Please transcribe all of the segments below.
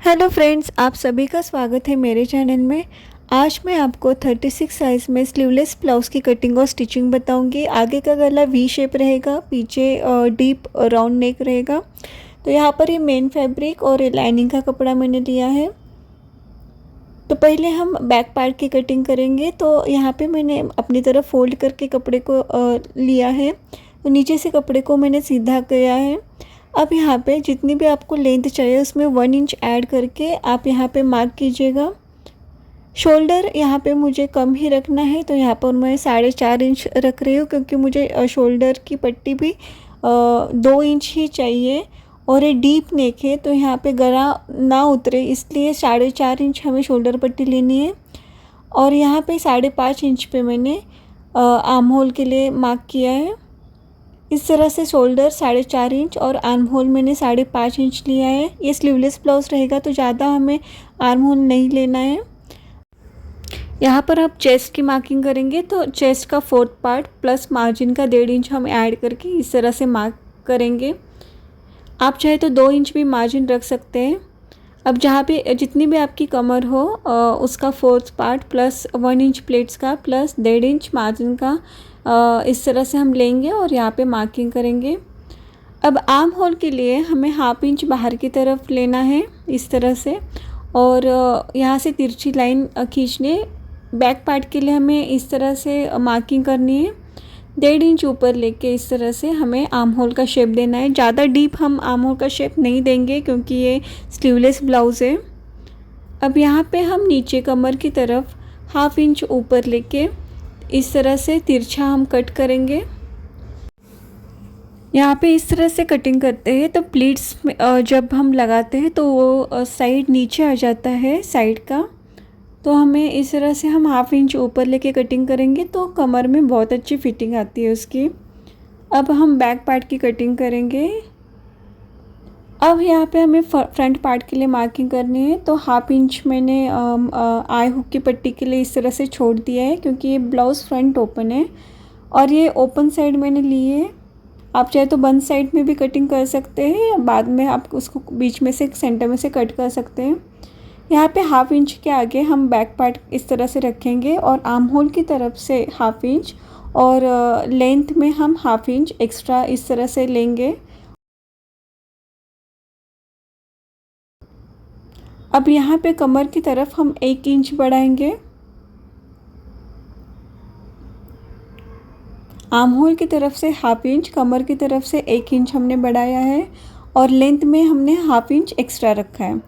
Hello friends, आप सभी का स्वागत है मेरे चैनल में। आज मैं आपको 36 साइज़ में स्लीवलेस ब्लाउज़ की कटिंग और स्टिचिंग बताऊंगी। आगे का गला वी शेप रहेगा, पीछे डीप राउंड नेक रहेगा। तो यहाँ पर ये मेन फैब्रिक और लाइनिंग का कपड़ा मैंने लिया है। तो पहले हम बैक पार्ट की कटिंग करेंगे। तो यहाँ पे मैंने अपनी तरफ फोल्ड करके कपड़े को लिया है। तो नीचे से कपड़े को मैंने सीधा किया है। अब यहाँ पे जितनी भी आपको लेंथ चाहिए उसमें 1 इंच ऐड करके आप यहाँ पे मार्क कीजिएगा। शोल्डर यहाँ पे मुझे कम ही रखना है, तो यहाँ पर मैं 4.5 इंच रख रही हूँ, क्योंकि मुझे शोल्डर की पट्टी भी 2 इंच ही चाहिए। और ये डीप नेक है तो यहाँ पे गला ना उतरे, इसलिए 4.5 इंच हमें शोल्डर पट्टी लेनी है। और यहाँ पे 5.5 इंच पे मैंने आर्म होल के लिए मार्क किया है। इस तरह से शोल्डर 4.5 इंच और आर्म होल मैंने 5.5 इंच लिया है। ये स्लीवलेस ब्लाउज रहेगा तो ज़्यादा हमें आर्म होल नहीं लेना है। यहाँ पर आप चेस्ट की मार्किंग करेंगे तो चेस्ट का 4th पार्ट प्लस मार्जिन का 1.5 इंच हम ऐड करके इस तरह से मार्क करेंगे। आप चाहे तो 2 इंच भी मार्जिन रख सकते हैं। अब जहाँ पे जितनी भी आपकी कमर हो उसका 4th part plus 1 inch plates का प्लस 1.5 इंच मार्जिन का इस तरह से हम लेंगे और यहाँ पे मार्किंग करेंगे। अब आर्म होल के लिए हमें 1/2 इंच बाहर की तरफ लेना है इस तरह से, और यहाँ से तिरछी लाइन खींचने। बैक पार्ट के लिए हमें इस तरह से मार्किंग करनी है। 1.5 इंच ऊपर लेके इस तरह से हमें आर्म होल का शेप देना है। ज़्यादा डीप हम आर्म होल का शेप नहीं देंगे क्योंकि ये स्लीवलेस ब्लाउज़ है। अब यहाँ पे हम नीचे कमर की तरफ 1/2 इंच ऊपर लेके इस तरह से तिरछा हम कट करेंगे। यहाँ पे इस तरह से कटिंग करते हैं तो प्लीट्स में जब हम लगाते हैं तो वो साइड नीचे आ जाता है साइड का। तो हमें इस तरह से हम 1/2 इंच ऊपर लेके कटिंग करेंगे तो कमर में बहुत अच्छी फिटिंग आती है उसकी। अब हम बैक पार्ट की कटिंग करेंगे। अब यहाँ पे हमें फ्रंट पार्ट के लिए मार्किंग करनी है। तो 1/2 इंच मैंने आई हुक की पट्टी के लिए इस तरह से छोड़ दिया है, क्योंकि ये ब्लाउज़ फ्रंट ओपन है और ये ओपन साइड मैंने ली है। आप चाहे तो बंद साइड में भी कटिंग कर सकते हैं या बाद में आप उसको बीच में से सेंटर में से कट कर सकते हैं। यहाँ पे 1/2 इंच के आगे हम बैक पार्ट इस तरह से रखेंगे और आर्म होल की तरफ से 1/2 इंच और लेंथ में हम 1/2 इंच एक्स्ट्रा इस तरह से लेंगे। अब यहाँ पे कमर की तरफ हम 1 इंच बढ़ाएंगे। आर्म होल की तरफ से 1/2 इंच, कमर की तरफ से 1 इंच हमने बढ़ाया है और लेंथ में हमने 1/2 इंच एक्स्ट्रा रखा है।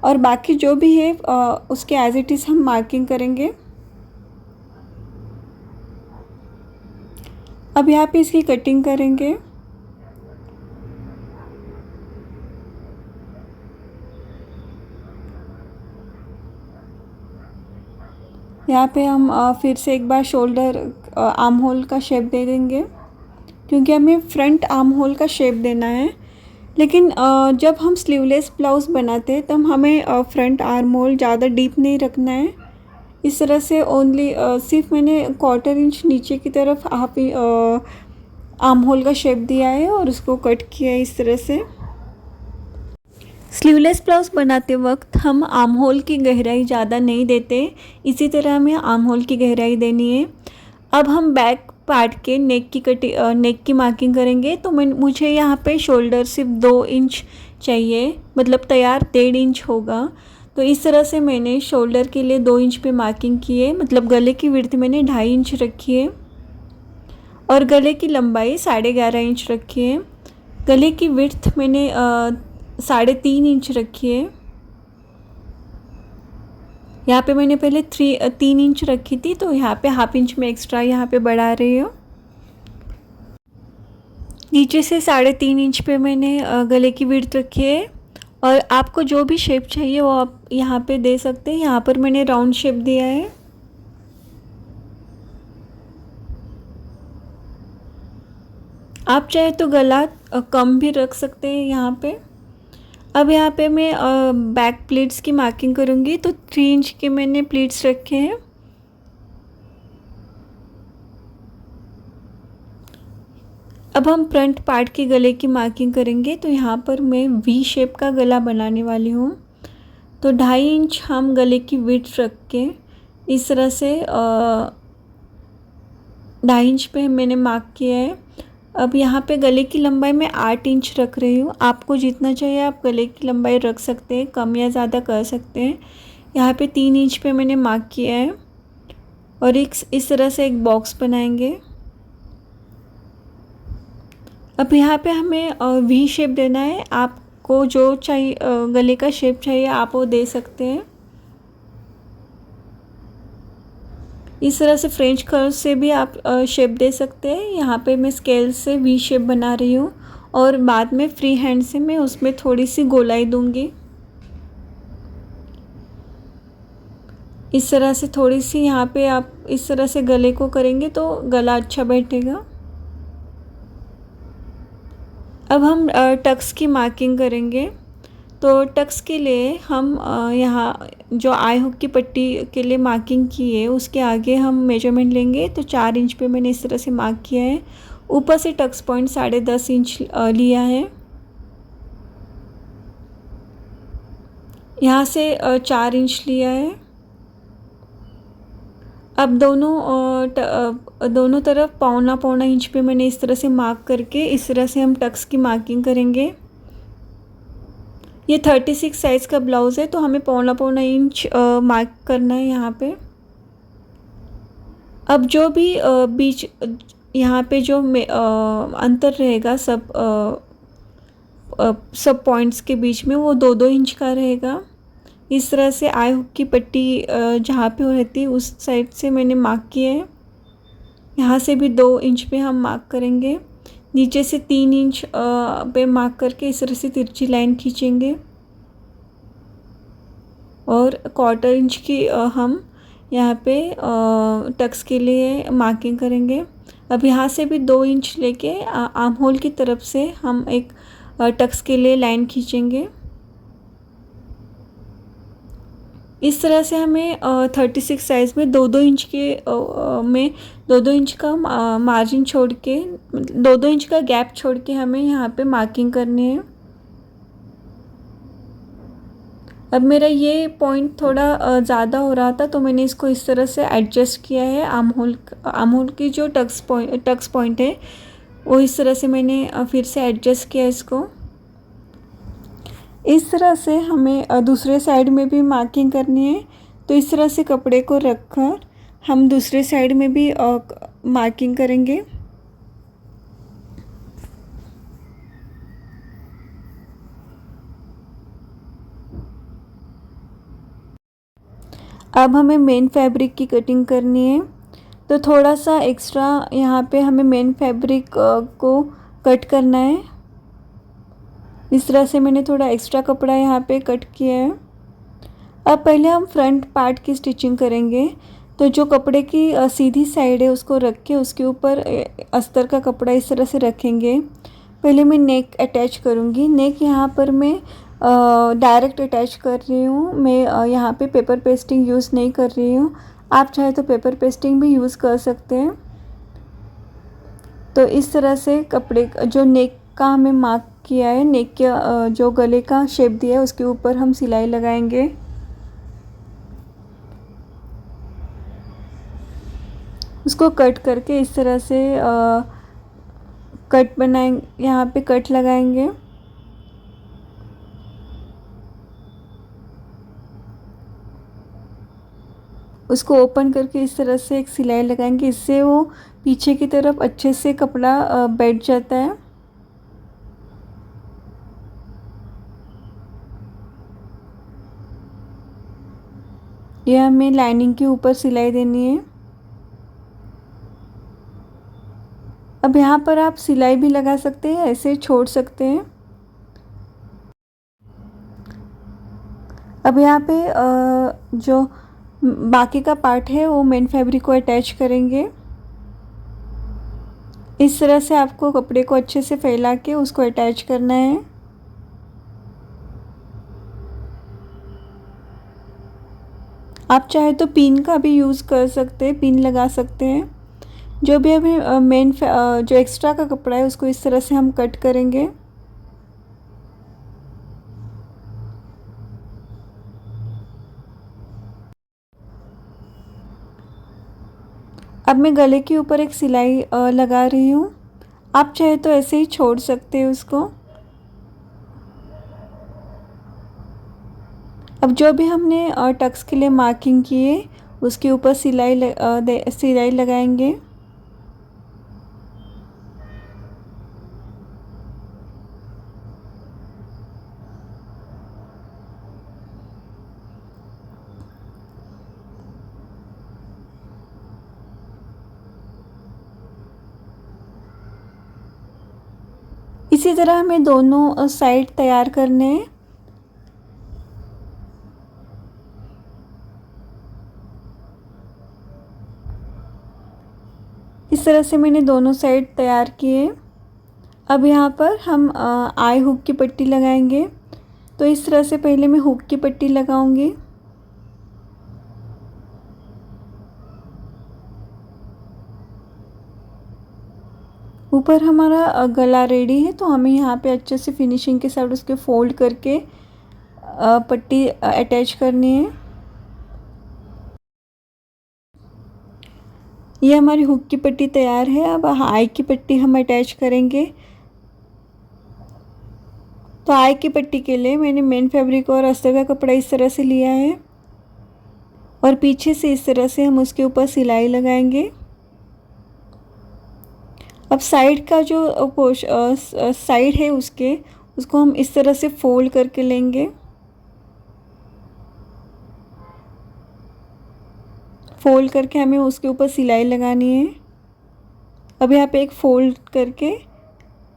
और बाकी जो भी है उसके एज इट इज़ हम मार्किंग करेंगे। अब यहाँ पे इसकी कटिंग करेंगे। यहाँ पे हम फिर से एक बार शोल्डर आर्म होल का शेप दे देंगे, क्योंकि हमें फ्रंट आर्म होल का शेप देना है। लेकिन जब हम स्लीवलेस ब्लाउज़ बनाते हैं तब हमें फ्रंट आर्म होल ज़्यादा डीप नहीं रखना है। इस तरह से ओनली सिर्फ मैंने 1/4 इंच नीचे की तरफ आर्म होल का शेप दिया है और उसको कट किया है इस तरह से। स्लीवलेस ब्लाउज़ बनाते वक्त हम आर्म होल की गहराई ज़्यादा नहीं देते, इसी तरह हमें आर्म होल की गहराई देनी है। अब हम बैक पार्ट के नेक की मार्किंग करेंगे। तो मुझे यहाँ पे शोल्डर सिर्फ 2 इंच चाहिए, मतलब तैयार 1.5 इंच होगा। तो इस तरह से मैंने शोल्डर के लिए 2 इंच पे मार्किंग की है, मतलब गले की विड्थ मैंने 2.5 इंच रखी है और गले की लंबाई 11.5 इंच रखी है। गले की विड्थ मैंने 3.5 इंच रखी है। यहाँ पे मैंने पहले 3 इंच रखी थी, तो यहाँ पे 1/2 इंच में एक्स्ट्रा यहाँ पे बढ़ा रही हूँ। नीचे से 3.5 इंच पे मैंने गले की विड्थ रखी है और आपको जो भी शेप चाहिए वो आप यहाँ पे दे सकते हैं। यहाँ पर मैंने राउंड शेप दिया है। आप चाहे तो गला कम भी रख सकते हैं यहाँ पे। अब यहाँ पे मैं बैक प्लीट्स की मार्किंग करूँगी। तो 3 इंच के मैंने प्लीट्स रखे हैं। अब हम फ्रंट पार्ट के गले की मार्किंग करेंगे। तो यहाँ पर मैं वी शेप का गला बनाने वाली हूँ। तो 2.5 इंच हम गले की विड्थ रख के इस तरह से 2.5 इंच पे मैंने मार्क किया है। अब यहाँ पे गले की लंबाई मैं 8 इंच रख रही हूँ। आपको जितना चाहिए आप गले की लंबाई रख सकते हैं, कम या ज़्यादा कर सकते हैं। यहाँ पे 3 इंच पे मैंने मार्क किया है और इस तरह से एक बॉक्स बनाएंगे। अब यहाँ पे हमें वी शेप देना है। आपको जो चाहिए गले का शेप चाहिए आप वो दे सकते हैं। इस तरह से फ्रेंच कर्व से भी आप शेप दे सकते हैं। यहाँ पे मैं स्केल से वी शेप बना रही हूँ और बाद में फ्री हैंड से मैं उसमें थोड़ी सी गोलाई दूंगी। इस तरह से थोड़ी सी यहाँ पे आप इस तरह से गले को करेंगे तो गला अच्छा बैठेगा। अब हम टक्स की मार्किंग करेंगे। तो टक्स के लिए हम यहाँ जो आई हुक की पट्टी के लिए मार्किंग की है उसके आगे हम मेजरमेंट लेंगे। तो 4 इंच पे मैंने इस तरह से मार्क किया है। ऊपर से टक्स पॉइंट 10.5 इंच लिया है। यहाँ से 4 इंच लिया है। अब दोनों तरफ पौना पौना इंच पे मैंने इस तरह से मार्क करके इस तरह से हम टक्स की मार्किंग करेंगे। ये 36 साइज़ का ब्लाउज़ है तो हमें पौना पौना इंच मार्क करना है यहाँ पे। अब जो भी बीच यहाँ पे जो अंतर रहेगा सब पॉइंट्स के बीच में वो 2-2 इंच का रहेगा। इस तरह से आई हुक की पट्टी जहाँ पे रहती है उस साइड से मैंने मार्क किया है। यहाँ से भी 2 इंच पे हम मार्क करेंगे। नीचे से 3 इंच पे मार्क करके इस तरह से तिरछी लाइन खींचेंगे और 1/4 इंच की हम यहाँ पे टक्स के लिए मार्किंग करेंगे। अब यहाँ से भी 2 इंच लेके आर्म होल की तरफ से हम एक टक्स के लिए लाइन खींचेंगे। इस तरह से हमें 36 साइज़ में 2-2 इंच के में 2-2 इंच का मार्जिन छोड़ के 2-2 इंच का गैप छोड़ के हमें यहाँ पे मार्किंग करनी है। अब मेरा ये पॉइंट थोड़ा ज़्यादा हो रहा था तो मैंने इसको इस तरह से एडजस्ट किया है। आर्म होल की जो टक्स पॉइंट है वो इस तरह से मैंने फिर से एडजस्ट किया इसको। इस तरह से हमें दूसरे साइड में भी मार्किंग करनी है। तो इस तरह से कपड़े को रखकर हम दूसरे साइड में भी मार्किंग करेंगे। अब हमें मेन फैब्रिक की कटिंग करनी है। तो थोड़ा सा एक्स्ट्रा यहाँ पे हमें मेन फैब्रिक को कट करना है। इस तरह से मैंने थोड़ा एक्स्ट्रा कपड़ा यहाँ पे कट किया है। अब पहले हम फ्रंट पार्ट की स्टिचिंग करेंगे। तो जो कपड़े की सीधी साइड है उसको रख के उसके ऊपर अस्तर का कपड़ा इस तरह से रखेंगे। पहले मैं नेक अटैच करूँगी। नेक यहाँ पर मैं डायरेक्ट अटैच कर रही हूँ। मैं यहाँ पे पेपर पेस्टिंग यूज़ नहीं कर रही हूँ। आप चाहे तो पेपर पेस्टिंग भी यूज़ कर सकते हैं। तो इस तरह से कपड़े जो नेक का हमें मार्क किया है, नेक का जो गले का शेप दिया है उसके ऊपर हम सिलाई लगाएंगे। उसको कट करके इस तरह से कट बनाएंगे, यहाँ पे कट लगाएंगे। उसको ओपन करके इस तरह से एक सिलाई लगाएंगे। इससे वो पीछे की तरफ अच्छे से कपड़ा बैठ जाता है। यह हमें लाइनिंग के ऊपर सिलाई देनी है। अब यहाँ पर आप सिलाई भी लगा सकते हैं, ऐसे छोड़ सकते हैं। अब यहाँ पे जो बाकी का पार्ट है वो मेन फैब्रिक को अटैच करेंगे। इस तरह से आपको कपड़े को अच्छे से फैला के उसको अटैच करना है। आप चाहे तो पिन का भी यूज़ कर सकते हैं, पिन लगा सकते हैं। जो भी हमें जो एक्स्ट्रा का कपड़ा है उसको इस तरह से हम कट करेंगे। अब मैं गले के ऊपर एक सिलाई लगा रही हूँ। आप चाहे तो ऐसे ही छोड़ सकते हैं उसको। अब जो भी हमने टक्स के लिए मार्किंग की है उसके ऊपर सिलाई लगाएंगे। इसी तरह हमें दोनों साइड तैयार करने हैं। इस तरह से मैंने दोनों साइड तैयार किए। अब यहाँ पर हम आई हुक की पट्टी लगाएंगे। तो इस तरह से पहले मैं हुक की पट्टी लगाऊंगी। ऊपर हमारा गला रेडी है, तो हमें यहाँ पे अच्छे से फिनिशिंग के साथ उसके फोल्ड करके पट्टी अटैच करनी है। ये हमारी हुक की पट्टी तैयार है। अब आई की पट्टी हम अटैच करेंगे। तो आई की पट्टी के लिए मैंने मेन फैब्रिक और अस्तर का कपड़ा इस तरह से लिया है और पीछे से इस तरह से हम उसके ऊपर सिलाई लगाएंगे। अब साइड का जो साइड है उसको हम इस तरह से फोल्ड करके लेंगे। फोल्ड करके हमें उसके ऊपर सिलाई लगानी है। अब यहाँ पे एक फोल्ड करके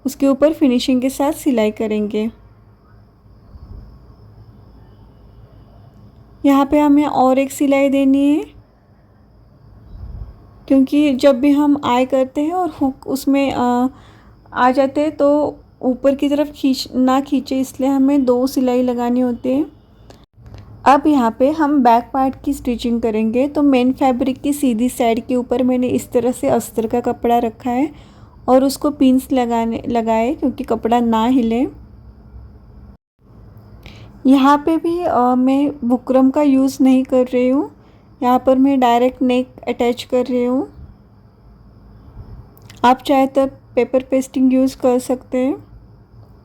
उसके ऊपर फिनिशिंग के साथ सिलाई करेंगे। यहाँ पे हमें और एक सिलाई देनी है, क्योंकि जब भी हम आई करते हैं और हुक उसमें आ जाते हैं तो ऊपर की तरफ खींचे, इसलिए हमें 2 सिलाई लगानी होती है। अब यहाँ पे हम बैक पार्ट की स्टिचिंग करेंगे। तो मेन फैब्रिक की सीधी साइड के ऊपर मैंने इस तरह से अस्तर का कपड़ा रखा है और उसको पिन्स लगाए क्योंकि कपड़ा ना हिले। यहाँ पे भी मैं बुकरम का यूज़ नहीं कर रही हूँ। यहाँ पर मैं डायरेक्ट नेक अटैच कर रही हूँ। आप चाहे तो पेपर पेस्टिंग यूज़ कर सकते हैं।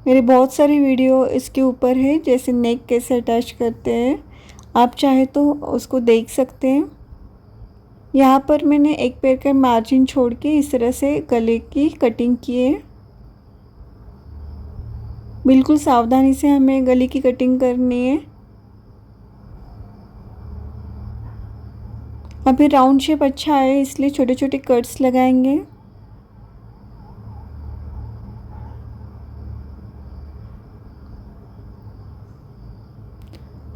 मेरी बहुत सारी वीडियो इसके ऊपर है, जैसे नेक कैसे अटैच करते हैं, आप चाहे तो उसको देख सकते हैं। यहाँ पर मैंने एक पैर का मार्जिन छोड़ के इस तरह से गले की कटिंग की है। बिल्कुल सावधानी से हमें गले की कटिंग करनी है। अभी राउंड शेप अच्छा है इसलिए छोटे छोटे कट्स लगाएंगे।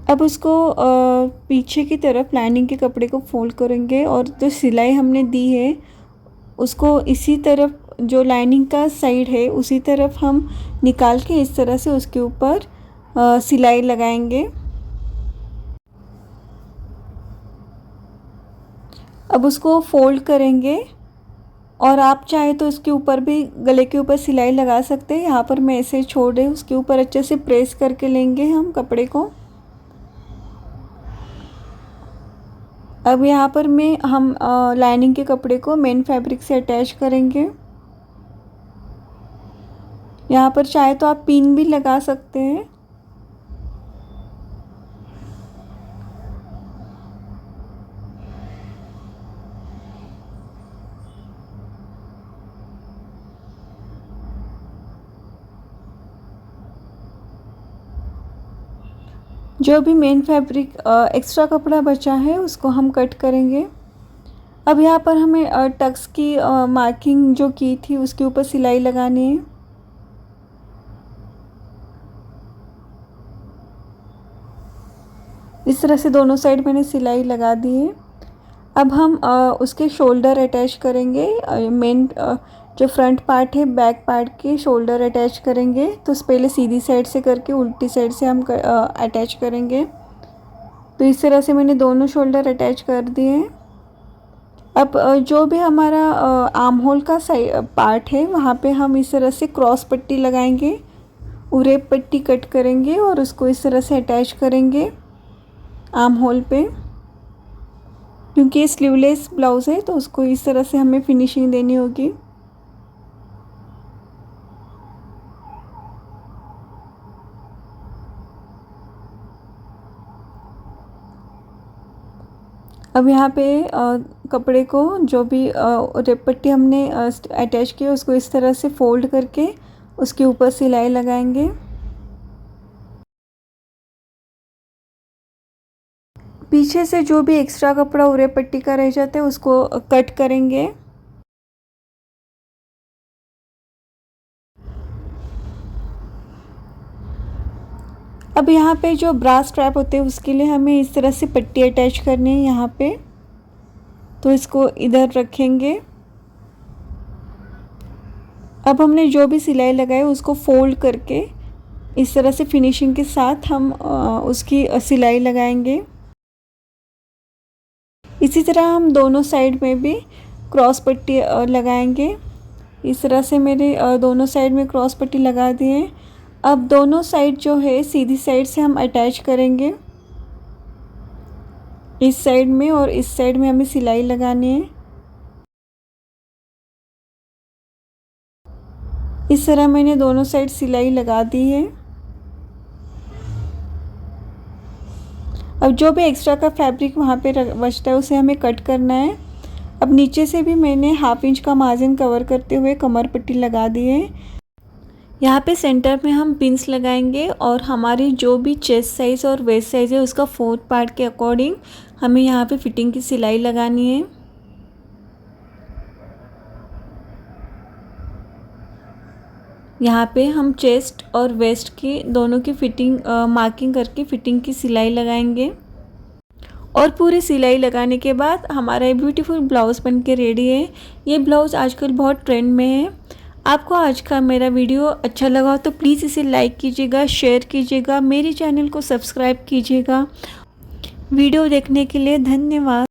अब उसको पीछे की तरफ लाइनिंग के कपड़े को फोल्ड करेंगे और जो सिलाई हमने दी है उसको इसी तरफ, जो लाइनिंग का साइड है उसी तरफ हम निकाल के इस तरह से उसके ऊपर सिलाई लगाएंगे। अब उसको फोल्ड करेंगे और आप चाहे तो उसके ऊपर भी गले के ऊपर सिलाई लगा सकते हैं। यहाँ पर मैं ऐसे छोड़ रही हूँ, उसके ऊपर अच्छे से प्रेस करके लेंगे हम कपड़े को। अब यहाँ पर हम लाइनिंग के कपड़े को मेन फैब्रिक से अटैच करेंगे। यहाँ पर चाहे तो आप पिन भी लगा सकते हैं। जो भी मेन फैब्रिक एक्स्ट्रा कपड़ा बचा है उसको हम कट करेंगे। अब यहाँ पर हमें टक्स की मार्किंग जो की थी उसके ऊपर सिलाई लगानी है। इस तरह से दोनों साइड मैंने सिलाई लगा दी है। अब हम उसके शोल्डर अटैच करेंगे। मेन जो फ्रंट पार्ट है बैक पार्ट के शोल्डर अटैच करेंगे। तो पहले सीधी साइड से करके उल्टी साइड से हम अटैच करेंगे। तो इस तरह से मैंने दोनों शोल्डर अटैच कर दिए। अब जो भी हमारा आर्म होल का पार्ट है वहाँ पे हम इस तरह से क्रॉस पट्टी लगाएंगे, उरेप पट्टी कट करेंगे और उसको इस तरह से अटैच करेंगे आर्म होल पे। क्योंकि ये स्लीवलेस ब्लाउज़ है तो उसको इस तरह से हमें फिनिशिंग देनी होगी। अब यहाँ पे कपड़े को जो भी रेप पट्टी हमने अटैच की है उसको इस तरह से फोल्ड करके उसके ऊपर सिलाई लगाएंगे। पीछे से जो भी एक्स्ट्रा कपड़ा रेप पट्टी का रह जाता है उसको कट करेंगे। अब यहाँ पे जो ब्रास स्ट्रैप होते हैं उसके लिए हमें इस तरह से पट्टी अटैच करनी है यहाँ पे, तो इसको इधर रखेंगे। अब हमने जो भी सिलाई लगाई उसको फोल्ड करके इस तरह से फिनिशिंग के साथ हम उसकी सिलाई लगाएंगे। इसी तरह हम दोनों साइड में भी क्रॉस पट्टी लगाएंगे। इस तरह से मेरे दोनों साइड में क्रॉस पट्टी लगा दी है। अब दोनों साइड जो है सीधी साइड से हम अटैच करेंगे। इस साइड में और इस साइड में हमें सिलाई लगानी है। इस तरह मैंने दोनों साइड सिलाई लगा दी है। अब जो भी एक्स्ट्रा का फैब्रिक वहाँ पे बचता है उसे हमें कट करना है। अब नीचे से भी मैंने 1/2 इंच का मार्जिन कवर करते हुए कमर पट्टी लगा दी है। यहाँ पे सेंटर में हम पिंस लगाएंगे और हमारी जो भी चेस्ट साइज़ और वेस्ट साइज़ है उसका 4th पार्ट के अकॉर्डिंग हमें यहाँ पे फिटिंग की सिलाई लगानी है। यहाँ पे हम चेस्ट और वेस्ट की दोनों की फिटिंग मार्किंग करके फिटिंग की सिलाई लगाएंगे। और पूरी सिलाई लगाने के बाद हमारा ये ब्यूटीफुल ब्लाउज़ बन के रेडी है। ये ब्लाउज़ आजकल बहुत ट्रेंड में है। आपको आज का मेरा वीडियो अच्छा लगा तो प्लीज़ इसे लाइक कीजिएगा, शेयर कीजिएगा, मेरे चैनल को सब्सक्राइब कीजिएगा। वीडियो देखने के लिए धन्यवाद।